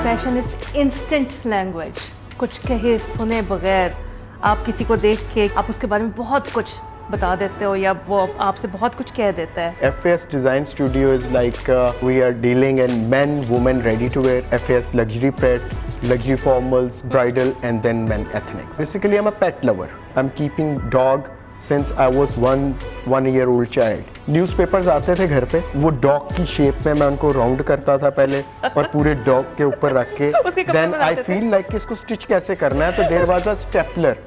Fashion is instant language. कुछ कहे सुने बगैर आप किसी को देख के आप उसके बारे में बहुत कुछ बता देते हो या वो आपसे बहुत कुछ कह देता है। FAS Design Studio is like we are dealing in men, women ready to wear, FAS luxury pet, luxury formals, bridal and then men ethnics. Basically I'm a pet lover. I'm keeping dog since I was one year old child. Newspapers आते थे घर पे, वो dog की shape में मैं उनको round करता था पहले और पूरे डॉग के ऊपर रख के देन आई फील लाइक कि इसको स्टिच कैसे करना है, तो देयर वाज अ स्टेपलर,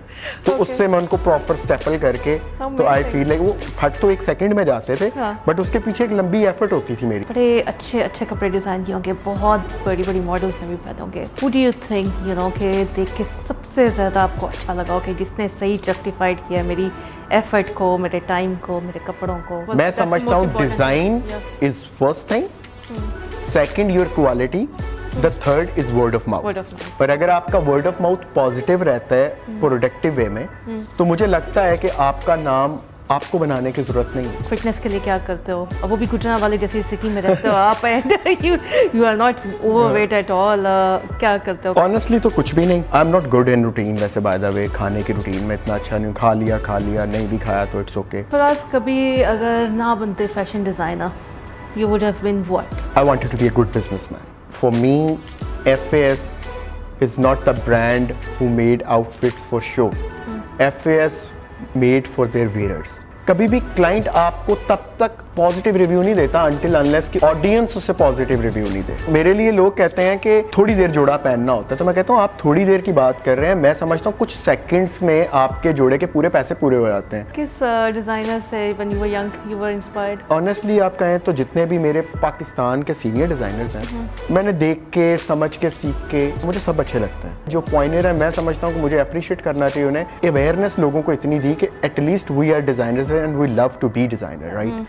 तो उससे मैं उनको प्रॉपर स्टेपल करके, तो आई फील लाइक वो फट तो 1 सेकंड में जाते थे बट उसके पीछे एक लंबी एफर्ट होती थी मेरी। बड़े अच्छे अच्छे कपड़े डिज़ाइन किए होंगे, बहुत बड़ी बड़ी मॉडल्स में भी पहने होंगे। Who do you think you know कि देख के सबसे ज़्यादा आपको अच्छा लगा हो कि जिसने सही जस्टिफाइड किया मेरी एफर्ट को, मेरे टाइम को, मेरे कपड़ों को? मैं समझता हूँ design is first thing, second your quality, the third is word of mouth. पर अगर आपका वर्ड ऑफ माउथ पॉजिटिव रहता है प्रोडक्टिव वे में, तो मुझे लगता है कि आपका नाम आपको बनाने की जरूरत नहीं है। फिटनेस के लिए क्या करते हो? वो भी गुजरांवाले जैसी सिटी में रहते हो आप and you are not overweight at all, क्या करते हो? ऑनेस्टली तो कुछ भी नहीं। I am not good in routine. वैसे बाय द वे खाने की रूटीन में इतना अच्छा नहीं, खा लिया नहीं भी खाया तो इट्स ओके। फराज, कभी अगर ना बनते fashion designer, you would have been what? I wanted to be a good businessman. For me, FAS is not the brand who made outfits for show. FAS made for their wearers. कभी भी client आपको तब तक positive review नहीं देता until unless कि audience उससे positive review नहीं दे। मेरे लिए लोग कहते हैं कि थोड़ी देर जोड़ा पहनना होता है, तो मैं कहता हूँ आप थोड़ी देर की बात कर रहे हैं, मैं समझता हूँ कुछ सेकंड्स में आपके जोड़े के पूरे पैसे पूरे हो जाते हैं। किस डिजाइनर से when you were young you were inspired? Honestly आप कहें तो जितने भी मेरे पाकिस्तान के सीनियर डिज़ाइनर्स हैं, मैंने देख के समझ के सीख के मुझे सब अच्छे लगते हैं। जो पॉइंटर है मैं समझता हूँ कि मुझे अप्रिशिएट करना चाहिए उन्हें। अवेयरनेस लोगों को इतनी दी कि at least we are designers and we love to be designer, right?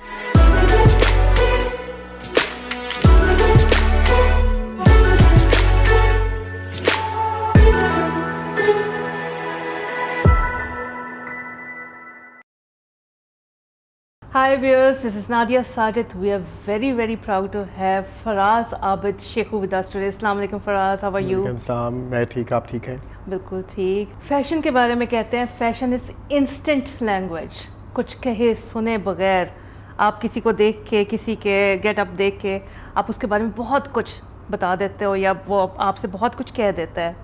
Hi viewers, this is Nadia Sajid. We are very proud to have Faraz Abid Sheikhu with us today. Assalamu alaikum Faraz, how are you? सलाम, मैं ठीक, आप ठीक हैं? बिल्कुल ठीक। Fashion के बारे में कहते हैं फैशन इज इंस्टेंट लैंग्वेज। कुछ कहे सुने बगैर आप किसी को देख के, किसी के गेटअप देख के आप उसके बारे में बहुत कुछ बता देते हो या वो आपसे बहुत कुछ कह देता है।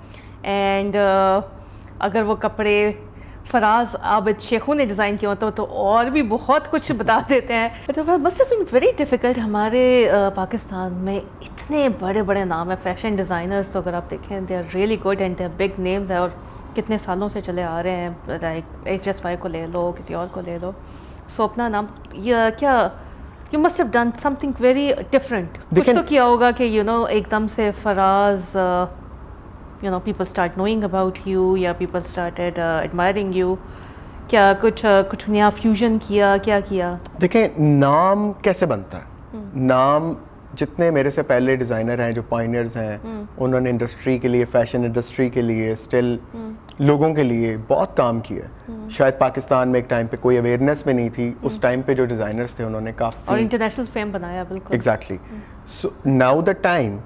एंड अगर वो कपड़े फराज आबिद शेखू ने डिज़ाइन किया होता तो और भी बहुत कुछ बता देते हैं। तो must have been very difficult. हमारे पाकिस्तान में इतने बड़े बड़े नाम है फैशन डिज़ाइनर्स, तो अगर आप देखें they are really good and they are big names है और कितने सालों से चले आ रहे हैं। लाइक HSY को ले लो, किसी और को ले लो, सो अपना नाम क्या you must have done something very different. कुछ तो किया होगा कि यू नो एकदम से Faraz you know people start knowing about you या people started admiring you, क्या कुछ नया फ्यूजन किया, क्या किया? देखें नाम कैसे बनता है। नाम जितने मेरे से पहले डिज़ाइनर हैं जो पायनियर्स हैं, उन्होंने इंडस्ट्री के लिए, फैशन इंडस्ट्री के लिए, स्टिल लोगों के लिए बहुत काम किया। शायद पाकिस्तान में एक टाइम पे कोई अवेयरनेस भी नहीं थी, उस टाइम पे जो डिज़ाइनर्स थे उन्होंने काफ़ी और इंटरनेशनल फेम बनाया। बिल्कुल exactly. So now the time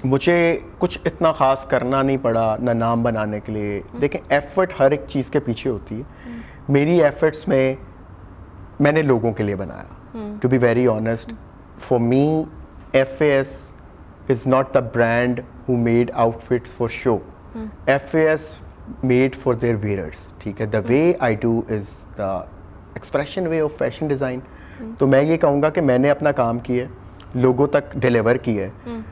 मुझे कुछ इतना ख़ास करना नहीं पड़ा ना नाम बनाने के लिए। देखें एफ़र्ट हर एक चीज़ के पीछे होती है। मेरी एफ़र्ट्स में मैंने लोगों के लिए बनाया। To be very honest, for me FAS is not the brand who made outfits for show. FAS made for their wearers. ठीक है, the way I do is the expression way of fashion design. तो मैं ये कहूँगा कि मैंने अपना काम किया, लोगों तक डिलीवर किया है।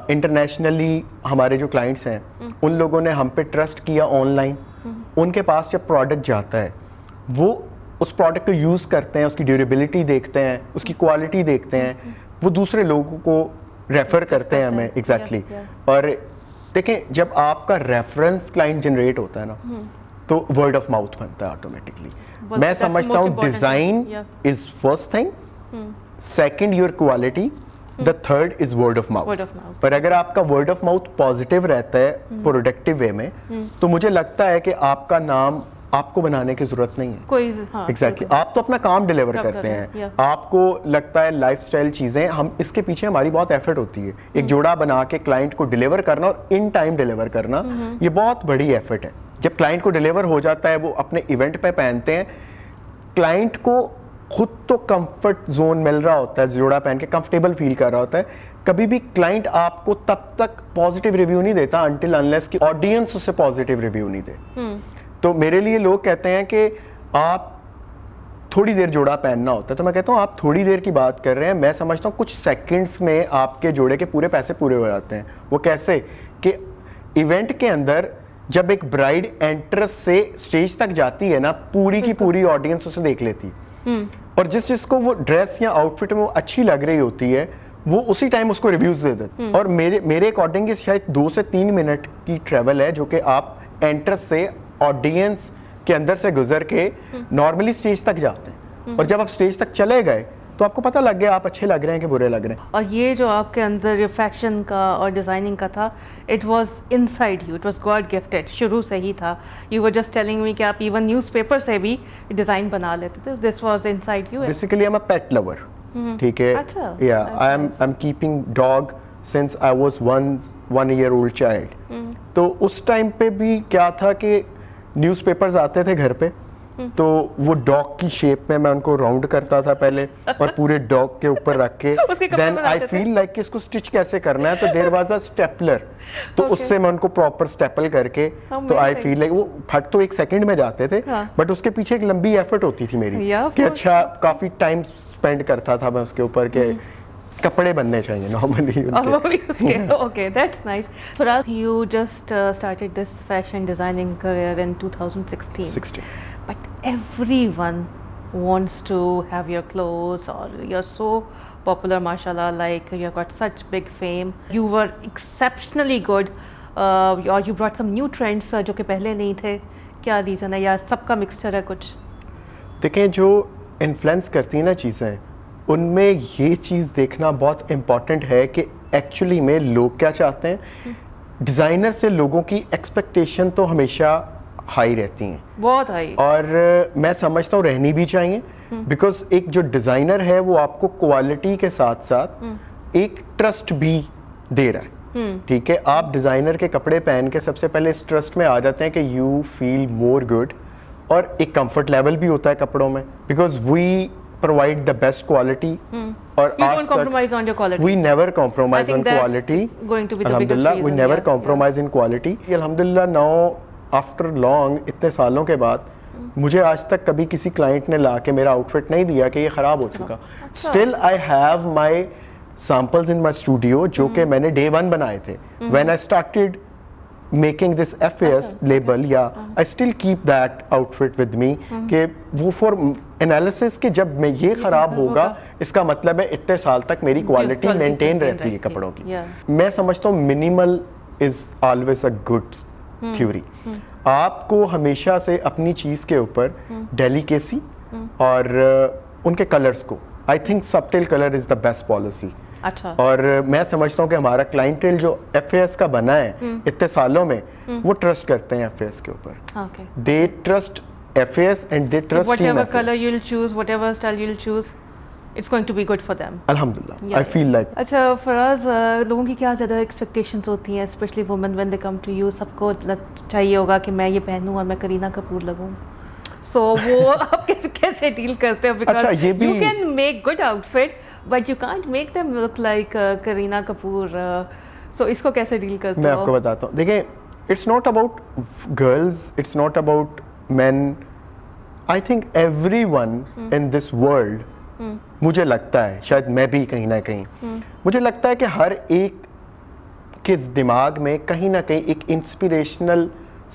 इंटरनेशनली हमारे जो क्लाइंट्स हैं उन लोगों ने हम पे ट्रस्ट किया ऑनलाइन। उनके पास जब प्रोडक्ट जाता है वो उस प्रोडक्ट को यूज़ करते हैं, उसकी ड्यूरेबिलिटी देखते हैं, उसकी क्वालिटी देखते हैं, वो दूसरे लोगों को रेफ़र करते हैं हमें। एग्जैक्टली। और देखें जब आपका रेफरेंस क्लाइंट जनरेट होता है ना, तो वर्ड ऑफ माउथ बनता है ऑटोमेटिकली। मैं समझता हूँ design is first thing, second your quality, the third is word of mouth. पर अगर आपका वर्ड ऑफ माउथ पॉजिटिव रहता है प्रोडक्टिव वे में, तो मुझे लगता है कि आपका नाम आपको बनाने की जरूरत नहीं है। कोई हाँ एग्जैक्टली आप तो अपना काम डिलीवर करते हैं। आपको लगता है लाइफस्टाइल चीजें, हम इसके पीछे हमारी बहुत एफर्ट होती है। एक जोड़ा बना के क्लाइंट को डिलीवर करना और इन टाइम डिलीवर करना, ये बहुत बड़ी एफर्ट है। जब क्लाइंट को डिलीवर हो जाता है, वो अपने इवेंट पे पहनते हैं, क्लाइंट को खुद तो कंफर्ट जोन मिल रहा होता है, जोड़ा पहन के कंफर्टेबल फील कर रहा होता है। कभी भी क्लाइंट आपको तब तक पॉजिटिव रिव्यू नहीं देता अनटिल अनलेस कि ऑडियंस उससे पॉजिटिव रिव्यू नहीं दे। तो मेरे लिए लोग कहते हैं कि आप थोड़ी देर जोड़ा पहनना होता है, तो मैं कहता हूँ आप थोड़ी देर की बात कर रहे हैं। मैं समझता हूँ कुछ सेकंड्स में आपके जोड़े के पूरे पैसे पूरे हो जाते हैं। वो कैसे कि इवेंट के अंदर जब एक ब्राइड एंट्रेंस से स्टेज तक जाती है ना, पूरी की पूरी ऑडियंस उसे देख लेती है, और जिसको वो ड्रेस या आउटफिट में वो अच्छी लग रही होती है, वो उसी टाइम उसको रिव्यूज दे देते। और मेरे अकॉर्डिंग शायद 2 से 3 मिनट की ट्रेवल है, जो कि आप एंट्रेंस से ऑडियंस के अंदर से गुजर के नॉर्मली स्टेज तक जाते हैं। और जब आप स्टेज तक चले गए तो आपको पता लग गया आप अच्छे लग रहे हैं कि बुरे लग रहे हैं। और ये जो आपके अंदर ये फैशन का और डिज़ाइनिंग का था, it was inside you, it was God gifted, शुरू से ही था। You were just telling me कि आप इवन न्यूज़पेपर से भी डिज़ाइन बना लेते थे। This was inside you. Basically I am a pet lover, ठीक है। अच्छा, या I am keeping dog since I was 1 year old child. तो उस टाइम पे भी क्या था कि न्यूज़पेपर्स आते थे घर पे, तो वो डॉग की शेप में मैं उनको राउंड करता था पहले, और पूरे डॉग के ऊपर रख के देन आई फील लाइक कि इसको स्टिच कैसे करना है, तो देयर वाज अ स्टेपलर, तो उससे मैं उनको प्रॉपर स्टेपल करके, तो आई फील लाइक वो फट तो 1 सेकंड में जाते थे, बट उसके पीछे एक लंबी एफर्ट होती थी मेरी कि अच्छा काफी टाइम स्पेंड करता था मैं उसके ऊपर के कपड़े बनने चाहिए नॉर्मली उनके। Okay, that's nice. Faraz, you just started this fashion designing career in 2016. But everyone wants to have your clothes, or you're so popular, mashallah, like you got such big fame. You were exceptionally good, or you brought some new trends जो कि पहले नहीं थे। क्या reason है, या सबका mixture है कुछ? देखें, जो इन्फ्लुएंस करती है ना चीज़ें, उनमें ये चीज़ देखना बहुत इम्पॉर्टेंट है कि एक्चुअली में लोग क्या चाहते हैं। डिज़ाइनर से लोगों की एक्सपेक्टेशन तो हमेशा हाई रहती हैं, बहुत हाई, और मैं समझता हूँ रहनी भी चाहिए, बिकॉज एक जो डिज़ाइनर है वो आपको क्वालिटी के साथ साथ एक ट्रस्ट भी दे रहा है। ठीक है, आप डिज़ाइनर के कपड़े पहन के सबसे पहले इस ट्रस्ट में आ जाते हैं कि यू फील मोर गुड, और एक कंफर्ट लेवल भी होता है कपड़ों में, because we provide the best quality, or you don't compromise on your quality. We never compromise on quality. Going to be the biggest reason. We never compromise in quality. Alhamdulillah, now after long, इतने सालों के बाद मुझे आज तक कभी किसी client ने ला के मेरा आउटफिट नहीं दिया कि ये खराब हो चुका। Still I have my samples in my studio जो कि मैंने day 1 बनाए थे। When I started making this FAS label, yeah, I still keep that outfit with me कि वो for analysis कि जब मैं ये खराब होगा, इसका मतलब है इतने साल तक मेरी क्वालिटी मेंटेन रहती है कपड़ों की। मैं समझता हूँ minimal is always a good theory. आपको हमेशा से अपनी चीज़ के ऊपर डेलिकेसी और उनके कलर्स को, I think subtle colour is the best policy. अच्छा, और मैं समझता हूँ कि हमारा क्लाइंटेल जो FAS का बना है इतने सालों में, वो ट्रस्ट करते हैं FAS के ऊपर। They trust FAS and they trust team whatever FAS. color you'll choose, whatever style you'll choose, it's going to be good for them. Alhamdulillah, Yeah. I feel like. अच्छा फराज, लोगों की क्या ज़्यादा एक्सपेक्टेशंस होती हैं, specially women when they come to you? सबको चाहिए होगा कि मैं ये पहनूं और मैं करीना कपूर लगूं। सो वो आप कैसे डील करते हो? अच्छा, ये भी you can make good outfit but you can't make them look like Kareena Kapoor. so इसको कैसे डील करते हो? मैं आपको बताता हूँ। देखिए, it's not about girls, it's not about men. I think everyone in this world, मुझे लगता है, शायद मैं भी कहीं ना कहीं, मुझे लगता है कि हर एक के दिमाग में कहीं ना कहीं एक इंस्पिरेशनल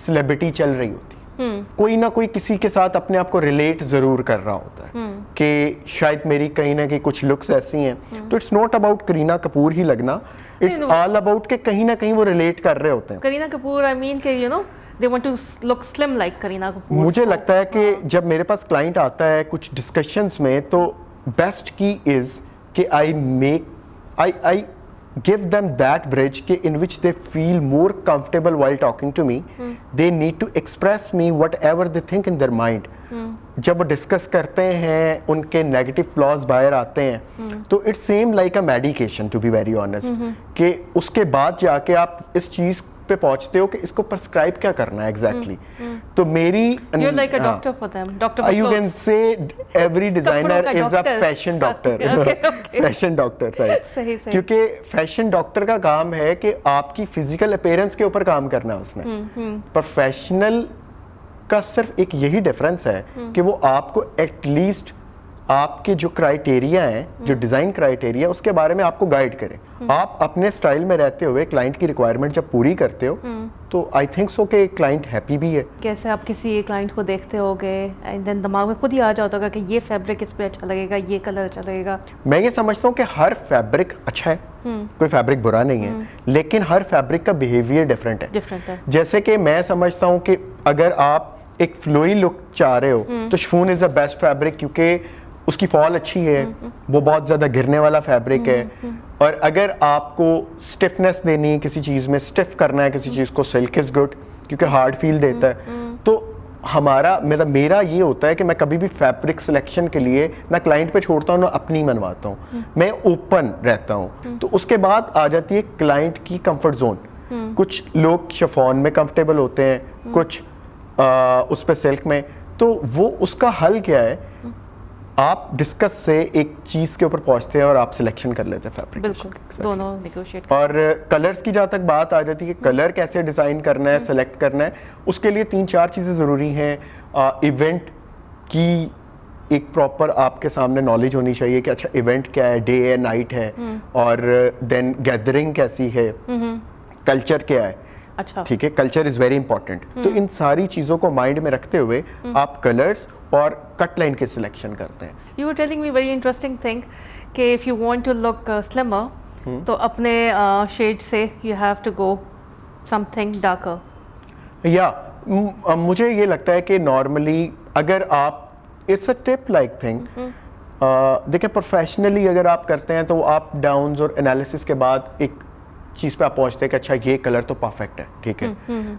सेलिब्रिटी चल रही होती है। कोई ना कोई किसी के साथ अपने आप को रिलेट जरूर कर रहा होता है कि शायद मेरी कहीं ना कहीं कुछ लुक्स ऐसी हैं। तो it's not about Kareena Kapoor ही लगना, इट्स ऑल अबाउट कि कहीं ना कहीं वो रिलेट कर रहे होते हैं। करीना कपूर, आई मीन के you know they want to look slim like Kareena Kapoor. मुझे लगता है कि जब मेरे पास क्लाइंट आता है कुछ डिस्कशंस में, तो बेस्ट की इज कि आई give them that bridge ke in which they feel more comfortable while talking to me. They need to express me whatever they think in their mind. जब वो डिस्कस करते हैं उनके नेगेटिव फ्लॉज बाहर आते हैं तो it's same like a medication to be very honest कि उसके बाद जाके आप इस चीज पे पहुंचते हो कि इसको प्रिस्क्राइब क्या करना है एग्जैक्टली तो मेरी You're like a doctor for them, doctor for you can clothes. say every designer कपड़ों का is a doctor. fashion doctor. Okay. Fashion doctor right सही सही क्योंकि फैशन डॉक्टर का काम है कि आपकी फिजिकल अपीयरेंस के ऊपर काम करना है उसने प्रोफेशनल का सिर्फ एक यही डिफरेंस है कि वो आपको एटलीस्ट आपके जो क्राइटेरिया हैं जो डिज़ाइन क्राइटेरिया उसके बारे में आपको गाइड करे आप अपने स्टाइल में रहते हुए क्लाइंट की रिक्वायरमेंट जब पूरी करते हो तो आई थिंक सो कि क्लाइंट हैप्पी भी है। कैसे आप किसी क्लाइंट को देखते होगे एंड देन दिमाग में खुद ही आ जाता होगा कि ये फैब्रिक इस पे अच्छा लगेगा, ये कलर अच्छा लगेगा? मैं ये समझता हूँ कि हर फैब्रिक अच्छा है, कोई फैब्रिक बुरा नहीं है, लेकिन हर फैब्रिक का बिहेवियर डिफरेंट है। जैसे कि मैं समझता हूँ कि अगर आप एक फ्लोई लुक चाह रहे हो तो chiffon is the best fabric क्योंकि उसकी फॉल अच्छी है, वो बहुत ज़्यादा गिरने वाला फैब्रिक है। और अगर आपको स्टिफनेस देनी है किसी चीज़ में, स्टिफ करना है किसी चीज़ को, सिल्क इज़ गुड क्योंकि हार्ड फील देता है। तो हमारा मेरा ये होता है कि मैं कभी भी फैब्रिक सिलेक्शन के लिए ना क्लाइंट पे छोड़ता हूँ ना अपनी मनवाता हूँ, मैं ओपन रहता हूँ। तो उसके बाद आ जाती है क्लाइंट की कंफर्ट जोन। कुछ लोग शिफॉन में कंफर्टेबल होते हैं, कुछ उस पर सिल्क में, तो वो उसका हल क्या है, आप डिस्कस से एक चीज के ऊपर पहुंचते हैं और आप सिलेक्शन कर लेते हैं फैब्रिक। बिल्कुल, दोनों नेगोशिएट। और कलर्स की जहाँ तक बात आ जाती है कि कलर कैसे डिजाइन करना है, सेलेक्ट करना है, उसके लिए 3-4 चीजें जरूरी हैं। इवेंट की एक प्रॉपर आपके सामने नॉलेज होनी चाहिए कि अच्छा इवेंट क्या है, डे है, नाइट है, और देन गैदरिंग कैसी है, कल्चर क्या है। अच्छा, ठीक है, कल्चर इज वेरी इंपॉर्टेंट। तो इन सारी चीजों को माइंड में रखते हुए आप कलर्स और कट लाइन के सिलेक्शन करते हैं। You were telling me very interesting thing कि if you want to look slimmer तो अपने शेड से you have to go something darker. या मुझे ये लगता है कि नॉर्मली अगर आप, it's a tip like thing, देखिए प्रोफेशनली अगर आप करते हैं तो आप डाउन्स और एनालिसिस के बाद एक चीज़ पे आप पहुंचते हैं कि अच्छा ये कलर तो परफेक्ट है, ठीक है।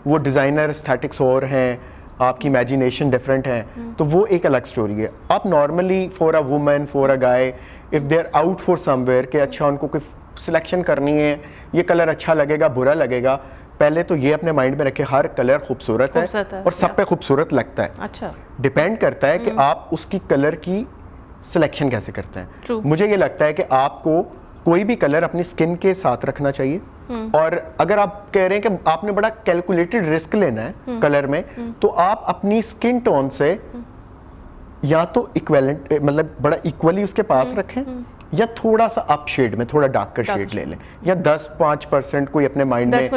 वो डिज़ाइनर एस्थेटिक्स और हैं, आपकी इमेजिनेशन डिफरेंट है, तो वो एक अलग स्टोरी है। आप normally for a woman, for a guy, if they are out for somewhere कि अच्छा उनको कोई सिलेक्शन करनी है, ये कलर अच्छा लगेगा, बुरा लगेगा, पहले तो ये अपने माइंड में रखे हर कलर खूबसूरत है और सब पे खूबसूरत लगता है। अच्छा, डिपेंड करता है कि आप उसकी कलर की सिलेक्शन कैसे करते हैं। मुझे ये लगता है कि आपको कोई भी कलर अपनी स्किन के साथ रखना चाहिए, और अगर आप कह रहे हैं कि आपने बड़ा कैलकुलेटेड रिस्क लेना है कलर में, तो आप अपनी स्किन टोन से या तो इक्विवेलेंट, मतलब बड़ा इक्वली उसके पास रखें, या थोड़ा सा अप शेड में थोड़ा डार्कर शेड ले लें, या 10-5% कोई अपने माइंड में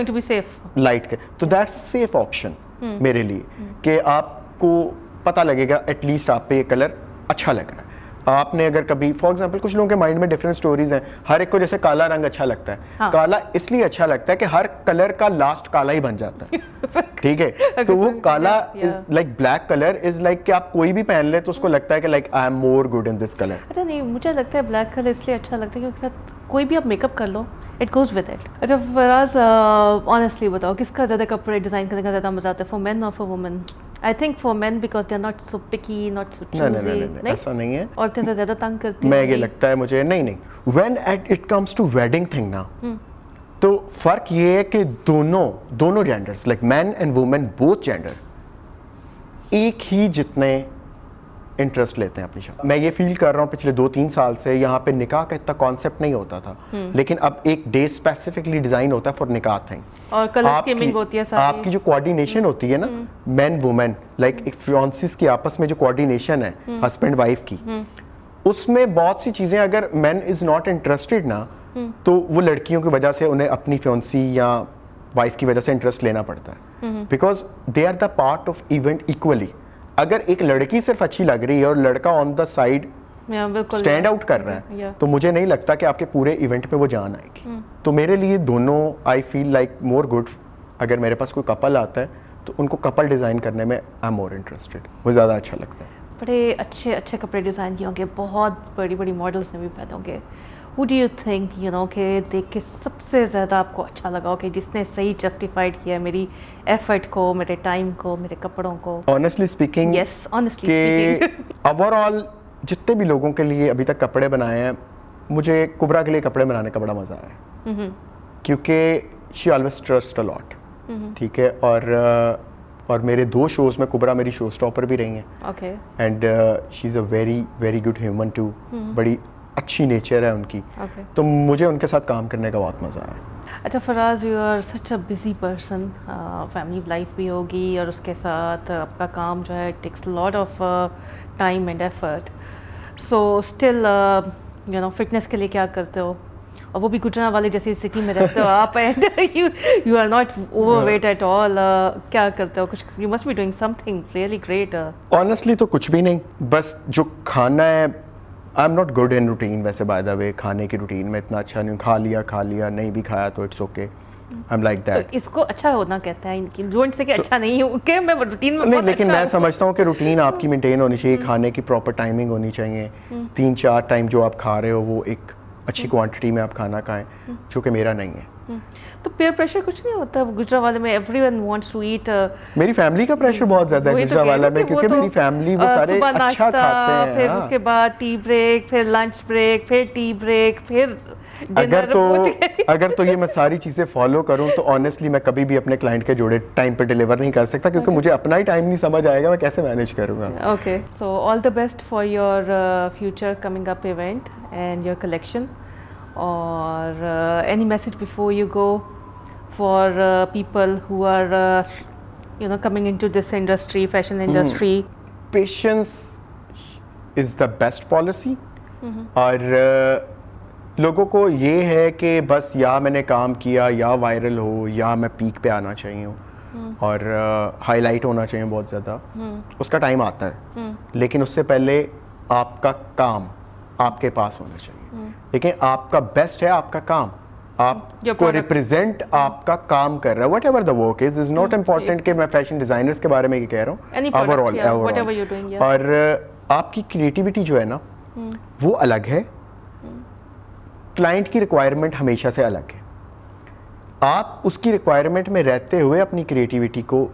लाइट के, तो दैट्स अ सेफ ऑप्शन मेरे लिए कि आपको पता लगेगा एटलीस्ट आप पे ये कलर अच्छा लग रहा है। आपने अगर कभी फॉर एग्जांपल, कुछ लोगों के माइंड में डिफरेंट स्टोरीज हैं, हर एक को जैसे काला रंग अच्छा लगता है। हाँ। काला इसलिए अच्छा लगता है कि हर कलर का लास्ट काला ही बन जाता है। ठीक है, तो वो काला is like black colour is like कि आप कोई भी पहन ले तो उसको लगता है कि like I am more good in this colour. अच्छा, नहीं, मुझे लगता है ब्लैक कलर इसलिए अच्छा लगता है क्योंकि साथ कोई भी आप मेकअप कर लो, इट गोज विद इट। अच्छा फराज, ऑनेस्टली बताओ किसका ज़्यादा कपड़े डिज़ाइन करने का ज़्यादा मजा आता है, फॉर मेन और for women? I think for men because they are not so picky, not so choosy. नहीं, ऐसा नहीं है। और तेरे ज़्यादा तंग करती है। मैं ये लगता है मुझे, नहीं, when it comes to wedding thing ना, तो फर्क ये है कि दोनों genders like man and women, both gender एक ही जितने इंटरेस्ट लेते हैं अपनी शादी। मैं ये फील कर रहा हूँ पिछले 2-3 साल से यहाँ पे निकाह का इतना कॉन्सेप्ट नहीं होता था, लेकिन अब एक डे स्पेसिफिकली डिजाइन होता है फॉर निकाह थिंग, और कलर स्कीमिंग होती है सारी। आपकी जो कोऑर्डिनेशन होती है ना, मैन वुमेन, लाइक एक फियांसीज की आपस में जो कोऑर्डिनेशन है हस्बैंड वाइफ की, उसमें बहुत सी चीजें अगर मैन इज नॉट इंटरेस्टेड ना, तो वो लड़कियों की वजह से उन्हें अपनी फियांसी या वाइफ की वजह से इंटरेस्ट लेना पड़ता है, because they are the part of event equally. अगर एक लड़की सिर्फ अच्छी लग रही है और लड़का on the side stand out कर रहा है, तो मुझे नहीं लगता कि आपके पूरे इवेंट में वो जान आएगी। तो मेरे लिए दोनों, I feel like more good. अगर मेरे पास कोई कपल आता है तो उनको कपल डिज़ाइन करने में आई एम मोर इंटरेस्टेड, मुझे ज़्यादा अच्छा लगता है। बड़े अच्छे अच्छे कपड़े डिज़ाइन किए होंगे, बहुत बड़ी बड़ी मॉडल्स ने भी पहने होंगे। Who do you think, you know, कि देख के सबसे ज़्यादा आपको अच्छा लगा हो कि जिसने सही जस्टिफाइड किया मेरी एफर्ट को, मेरे टाइम को, मेरे कपड़ों को? Honestly speaking, Yes, honestly speaking. Overall जितने भी लोगों के लिए अभी तक कपड़े बनाए हैं, मुझे कुबरा के लिए कपड़े बनाने का बड़ा मज़ा आया, क्योंकि she always trust a lot, ठीक है। और मेरे 2 शोज़ में कुबरा मेरी शो स्टॉपर भी रही हैं, Okay. And she is a very very good human too, बड़ी अच्छी नेचर है उनकी, Okay. तो मुझे उनके साथ काम करने का बहुत मज़ा आया। अच्छा Faraz, you are such a busy person, family life भी होगी और उसके साथ आपका काम जो है takes lot of time and effort, so still you know fitness के लिए क्या करते हो? और वो भी गुजरात वाले जैसी सिटी में रहते हो आप, and you are not overweight at all, क्या करते हो? कुछ, you must be doing something really great. Honestly तो कुछ भी नहीं, बस जो खाना है, I am not good in routine वैसे, बाय द वे खाने की रूटीन में इतना अच्छा नहीं हूँ, खा लिया नहीं भी खाया तो it's okay, I am like that. तो इसको अच्छा होना कहते हैं इनकी, जो इनसे कि अच्छा नहीं हूँ कि मैं रूटीन में नहीं, बहुत लेकिन अच्छा मैं हूँ। समझता हूँ कि रूटीन आपकी मेंटेन होनी चाहिए, खाने की प्रॉपर टाइमिंग होनी चाहिए, 3-4 टाइम जो आप खा रहे हो वो एक अच्छी क्वांटिटी में आप खाना खाएं, जो कि मेरा नहीं है। तो पेयर प्रेशर कुछ नहीं होता गुजरात वाले में? Everyone wants to eat. मेरी फैमिली का प्रेशर बहुत ज्यादा है वही तो गुजरात कह रही वाला हूँ में, कि वो क्योंकि तो, मेरी फैमिली वो सारे सुबह अच्छा नाश्ता, खाते हैं। फिर हाँ। उसके बाद टी ब्रेक, फिर लंच ब्रेक, फिर टी ब्रेक, फिर अगर तो ये मैं सारी चीजें फॉलो करूं तो ऑनेस्टली मैं कभी भी अपने क्लाइंट के जोड़े टाइम पे डिलीवर नहीं कर सकता, क्योंकि मुझे अपना ही टाइम नहीं समझ आएगा मैं कैसे मैनेज करूंगा। Okay, so all the best for your future coming up event and your collection. Or any message before you go for people who are you know coming into this industry, fashion industry? Patience is the best policy, और लोगों को ये है कि बस या मैंने काम किया या वायरल हो या मैं पीक पे आना चाहिए हूँ और हाईलाइट होना चाहिए बहुत ज़्यादा, उसका टाइम आता है, लेकिन उससे पहले आपका काम आपके पास होना चाहिए। लेकिन आपका बेस्ट है आपका काम, आपको रिप्रेजेंट आपका काम कर रहा है, what ever the work is not important कि मैं फैशन डिजाइनर्स के बारे में ही कह रहा हूँ, ओवरऑल। और आपकी क्रिएटिविटी जो है ना वो अलग है, क्लाइंट की रिक्वायरमेंट हमेशा से अलग है, आप उसकी रिक्वायरमेंट में रहते हुए अपनी क्रिएटिविटी को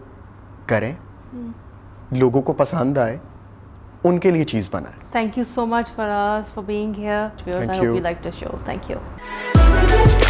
करें, लोगों को पसंद आए, उनके लिए चीज़ बनाएं। Thank you so much Faraz for being here. Viewers, Thank I hope you. you liked the show. Thank you.